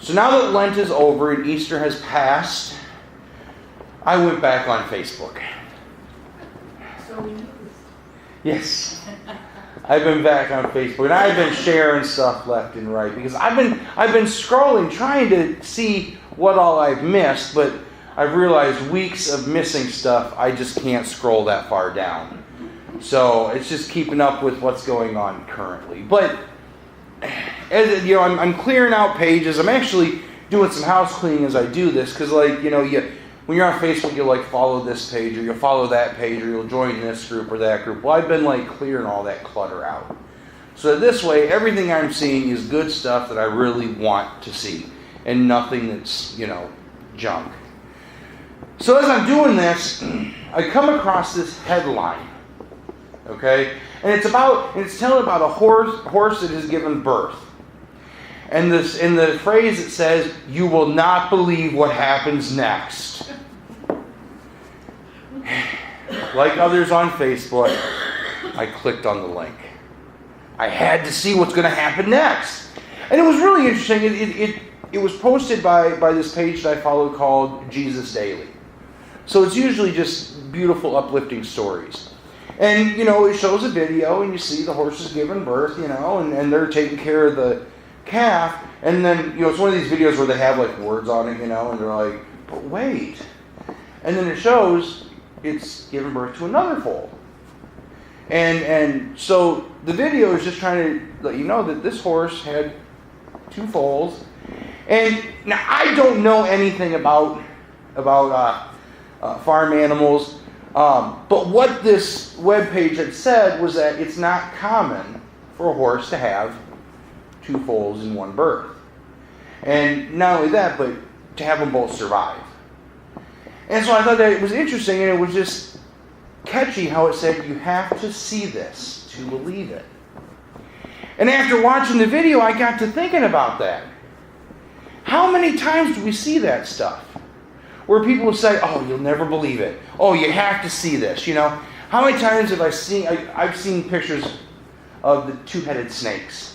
So now that Lent is over and Easter has passed, I went back on Facebook. So we used. Yes. I've been back on Facebook, and I've been sharing stuff left and right because I've been scrolling, trying to see what all I've missed, but I've realized weeks of missing stuff, I just can't scroll that far down. So it's just keeping up with what's going on currently. But as you know, I'm clearing out pages. I'm actually doing some house cleaning as I do this because, like, you know, when you're on Facebook, you'll like follow this page or you'll follow that page or you'll join this group or that group. Well, I've been like clearing all that clutter out. So this way, everything I'm seeing is good stuff that I really want to see and nothing that's, you know, junk. So as I'm doing this, I come across this headline, okay? And it's telling about a horse that has given birth. And in the phrase it says, "You will not believe what happens next." Like others on Facebook, I clicked on the link. I had to see what's going to happen next. And it was really interesting. It was posted by this page that I follow called Jesus Daily. So it's usually just beautiful, uplifting stories. And, you know, it shows a video and you see the horse is giving birth, you know, and they're taking care of the calf. And then, you know, it's one of these videos where they have like words on it, you know, and they're like, but wait. And then it shows it's giving birth to another foal. And so the video is just trying to let you know that this horse had two foals. And now I don't know anything about farm animals, but what this webpage had said was that it's not common for a horse to have two foals in one birth. And not only that, but to have them both survive. And so I thought that it was interesting, and it was just catchy how it said you have to see this to believe it. And after watching the video, I got to thinking about that. How many times do we see that stuff? Where people will say, "Oh, you'll never believe it. Oh, you have to see this." You know, how many times have I've seen pictures of the two-headed snakes.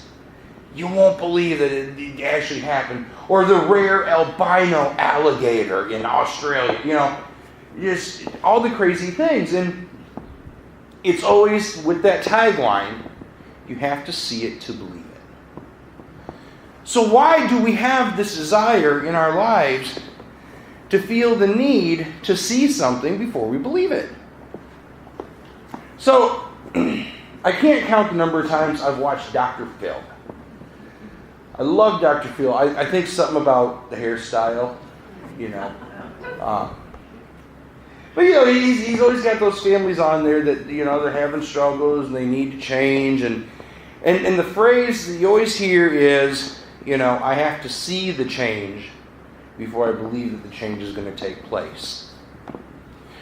You won't believe that it actually happened. Or the rare albino alligator in Australia. You know, just all the crazy things. And it's always with that tagline, you have to see it to believe it. So why do we have this desire in our lives to feel the need to see something before we believe it? So, I can't count the number of times I've watched Dr. Phil. I love Dr. Phil. I think something about the hairstyle, you know. But, you know, he's always got those families on there that, you know, they're having struggles and they need to change. And the phrase that you always hear is, you know, I have to see the change before I believe that the change is going to take place.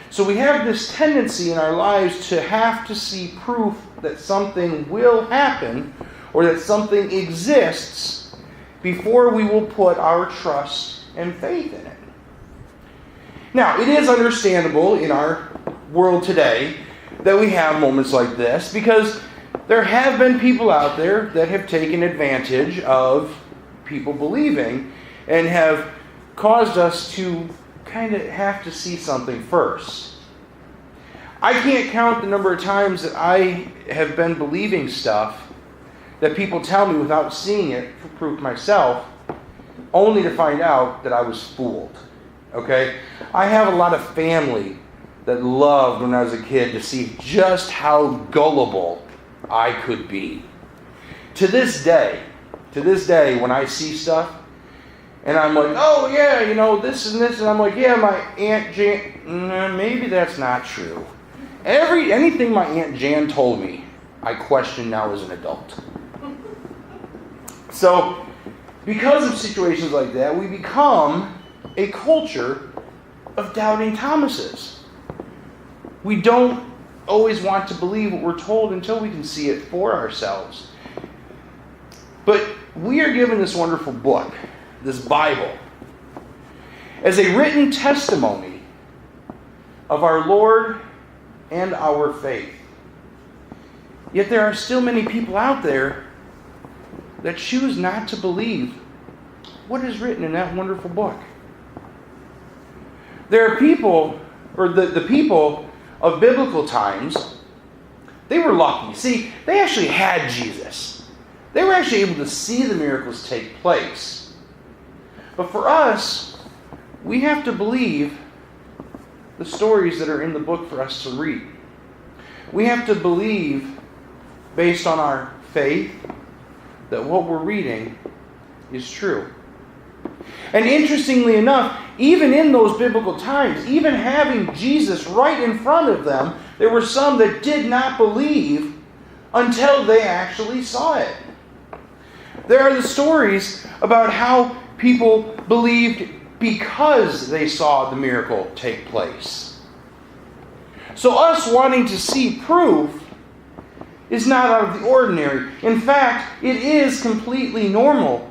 So we have this tendency in our lives to have to see proof that something will happen or that something exists before we will put our trust and faith in it. Now, it is understandable in our world today that we have moments like this because there have been people out there that have taken advantage of people believing and have caused us to kind of have to see something first. I can't count the number of times that I have been believing stuff that people tell me without seeing it for proof myself, only to find out that I was fooled. Okay? I have a lot of family that loved when I was a kid to see just how gullible I could be. To this day, when I see stuff, and I'm like, "Oh yeah, you know, this and this," and I'm like, "Yeah, my Aunt Jan," maybe that's not true. Anything my Aunt Jan told me, I question now as an adult. So, because of situations like that, we become a culture of doubting Thomases. We don't always want to believe what we're told until we can see it for ourselves. But we are given this wonderful book, this Bible, as a written testimony of our Lord and our faith. Yet there are still many people out there that choose not to believe what is written in that wonderful book. There are people, or the people of biblical times, they were lucky. See, they actually had Jesus. They were actually able to see the miracles take place. But for us, we have to believe the stories that are in the book for us to read. We have to believe, based on our faith, that what we're reading is true. And interestingly enough, even in those biblical times, even having Jesus right in front of them, there were some that did not believe until they actually saw it. There are the stories about how people believed because they saw the miracle take place. So us wanting to see proof is not out of the ordinary. In fact, it is completely normal.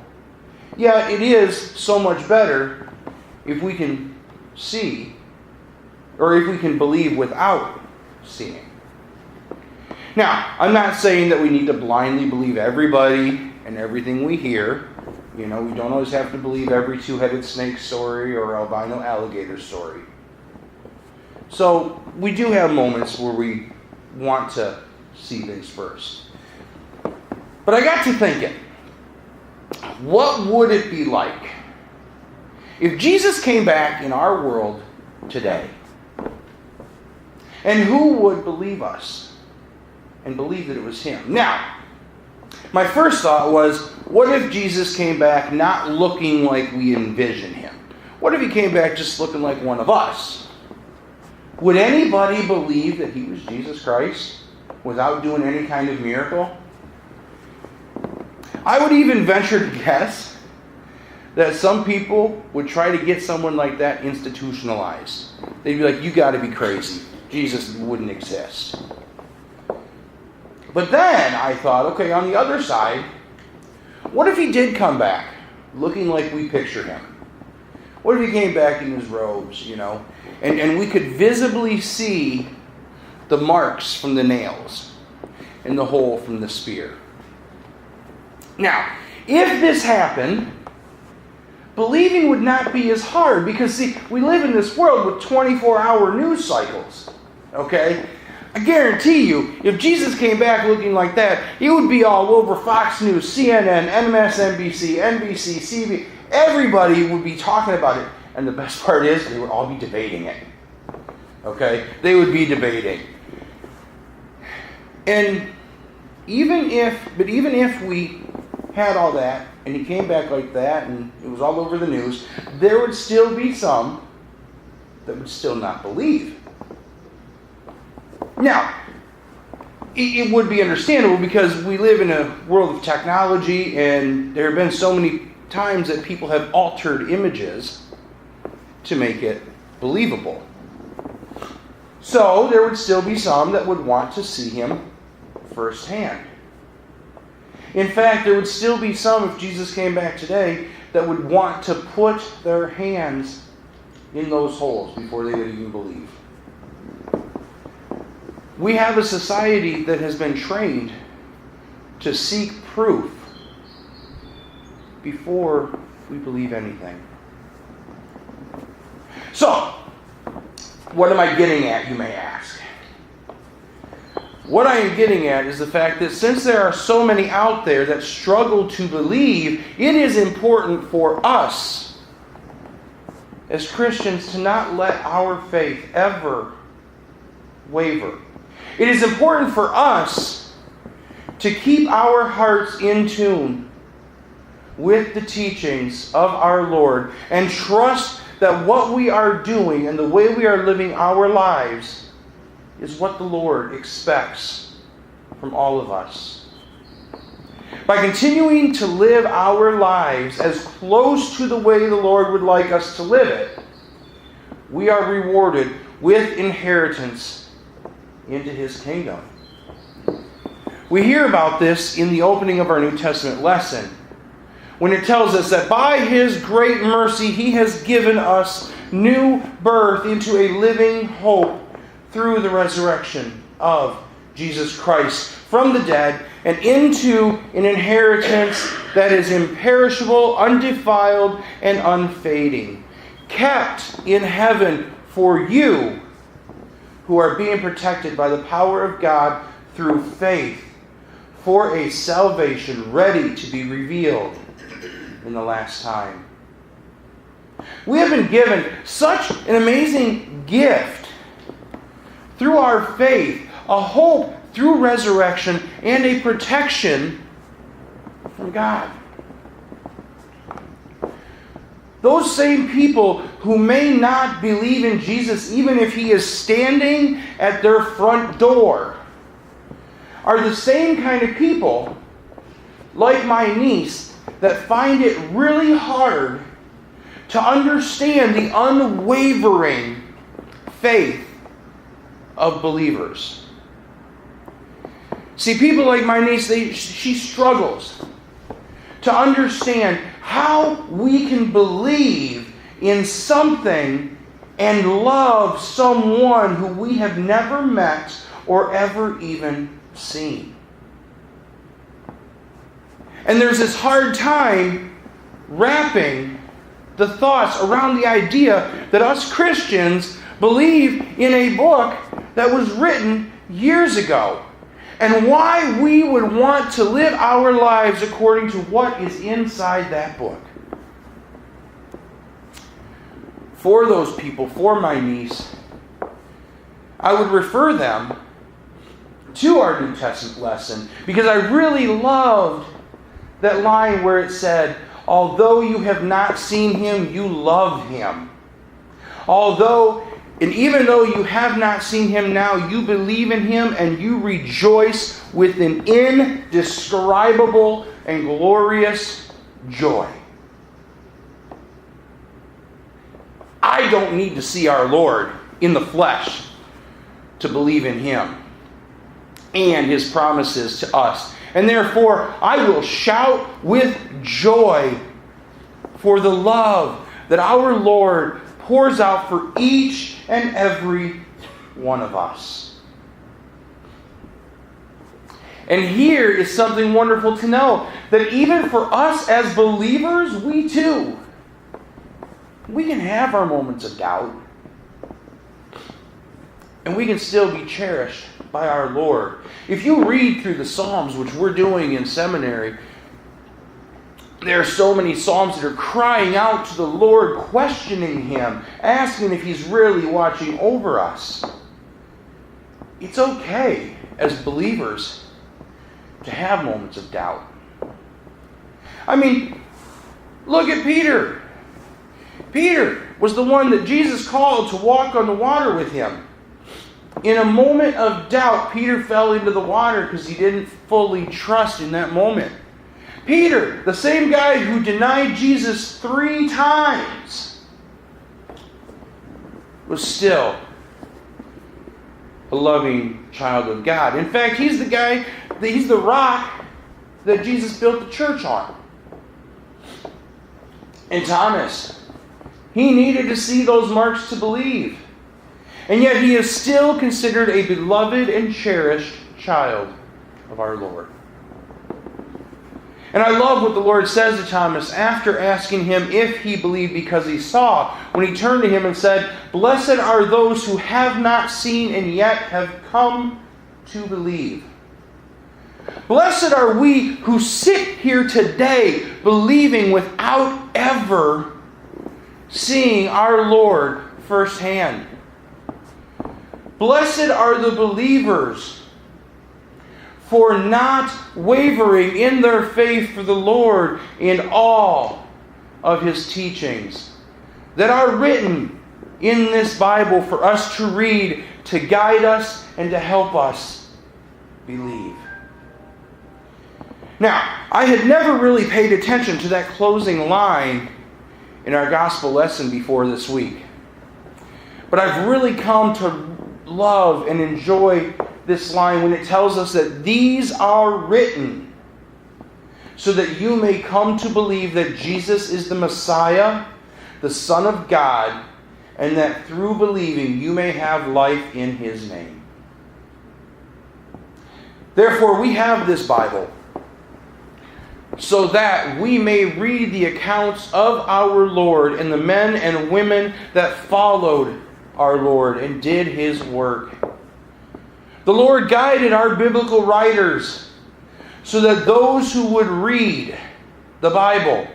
Yet it is so much better if we can see, or if we can believe without seeing. Now, I'm not saying that we need to blindly believe everybody and everything we hear. We don't always have to believe every two-headed snake story or albino alligator story. So we do have moments where we want to see things first. But I got to thinking, what would it be like if Jesus came back in our world today? And who would believe us and believe that it was him? Now, my first thought was, what if Jesus came back not looking like we envision him? What if he came back just looking like one of us? Would anybody believe that he was Jesus Christ without doing any kind of miracle? I would even venture to guess that some people would try to get someone like that institutionalized. They'd be like, you got to be crazy. Jesus wouldn't exist. But then I thought, okay, on the other side, what if he did come back looking like we picture him? What if he came back in his robes, and we could visibly see the marks from the nails and the hole from the spear? Now, if this happened, believing would not be as hard because, see, we live in this world with 24-hour news cycles, okay? I guarantee you, if Jesus came back looking like that, he would be all over Fox News, CNN, MSNBC, NBC, CBS. Everybody would be talking about it. And the best part is, they would all be debating it. Okay? They would be debating. And even if we had all that, and he came back like that, and it was all over the news, there would still be some that would still not believe. Now, it would be understandable because we live in a world of technology, and there have been so many times that people have altered images to make it believable. So there would still be some that would want to see him firsthand. In fact, there would still be some, if Jesus came back today, that would want to put their hands in those holes before they would even believe. We have a society that has been trained to seek proof before we believe anything. So, what am I getting at, you may ask? What I am getting at is the fact that since there are so many out there that struggle to believe, it is important for us as Christians to not let our faith ever waver. It is important for us to keep our hearts in tune with the teachings of our Lord and trust that what we are doing and the way we are living our lives is what the Lord expects from all of us. By continuing to live our lives as close to the way the Lord would like us to live it, we are rewarded with inheritance into his kingdom. We hear about this in the opening of our New Testament lesson, when it tells us that by his great mercy he has given us new birth into a living hope through the resurrection of Jesus Christ from the dead and into an inheritance that is imperishable, undefiled, and unfading, kept in heaven for you who are being protected by the power of God through faith for a salvation ready to be revealed in the last time. We have been given such an amazing gift through our faith, a hope through resurrection, and a protection from God. Those same people who may not believe in Jesus, even if He is standing at their front door, are the same kind of people, like my niece, that find it really hard to understand the unwavering faith of believers. See, people like my niece, she struggles to understand how we can believe in something and love someone who we have never met or ever even seen. And there's this hard time wrapping the thoughts around the idea that us Christians believe in a book that was written years ago, and why we would want to live our lives according to what is inside that book. For those people, for my niece, I would refer them to our New Testament lesson, because I really loved that line where it said, although you have not seen Him, you love Him. And even though you have not seen Him now, you believe in Him and you rejoice with an indescribable and glorious joy. I don't need to see our Lord in the flesh to believe in Him and His promises to us. And therefore, I will shout with joy for the love that our Lord pours out for each and every one of us. And here is something wonderful to know, that even for us as believers, we can have our moments of doubt. And we can still be cherished by our Lord. If you read through the Psalms, which we're doing in seminary, there are so many Psalms that are crying out to the Lord, questioning Him, asking if He's really watching over us. It's okay as believers to have moments of doubt. I mean, look at Peter. Peter was the one that Jesus called to walk on the water with Him. In a moment of doubt, Peter fell into the water because he didn't fully trust in that moment. Peter, the same guy who denied Jesus 3 times, was still a loving child of God. In fact, he's the rock that Jesus built the church on. And Thomas, he needed to see those marks to believe. And yet he is still considered a beloved and cherished child of our Lord. And I love what the Lord says to Thomas after asking him if he believed because he saw, when He turned to him and said, "Blessed are those who have not seen and yet have come to believe." Blessed are we who sit here today believing without ever seeing our Lord firsthand. Blessed are the believers for not wavering in their faith for the Lord in all of His teachings that are written in this Bible for us to read, to guide us, and to help us believe. Now, I had never really paid attention to that closing line in our gospel lesson before this week. But I've really come to love and enjoy this line when it tells us that these are written so that you may come to believe that Jesus is the Messiah, the Son of God, and that through believing you may have life in His name. Therefore, we have this Bible so that we may read the accounts of our Lord and the men and women that followed our Lord and did His work. The Lord guided our biblical writers so that those who would read the Bible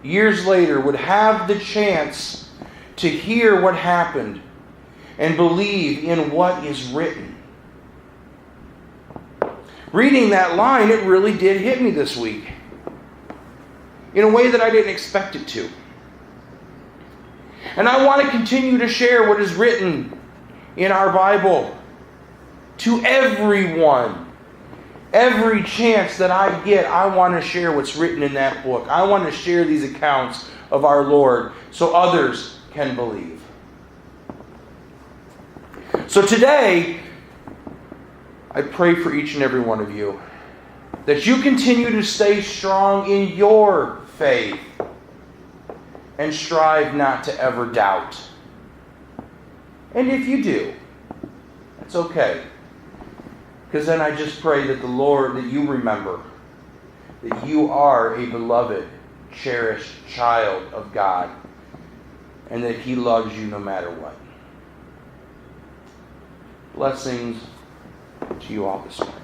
years later would have the chance to hear what happened and believe in what is written. Reading that line, it really did hit me this week in a way that I didn't expect it to. And I want to continue to share what is written in our Bible to everyone. Every chance that I get, I want to share what's written in that book. I want to share these accounts of our Lord so others can believe. So today, I pray for each and every one of you that you continue to stay strong in your faith and strive not to ever doubt. And if you do, that's okay. Because then I just pray that the Lord, that you remember that you are a beloved, cherished child of God, and that He loves you no matter what. Blessings to you all this morning.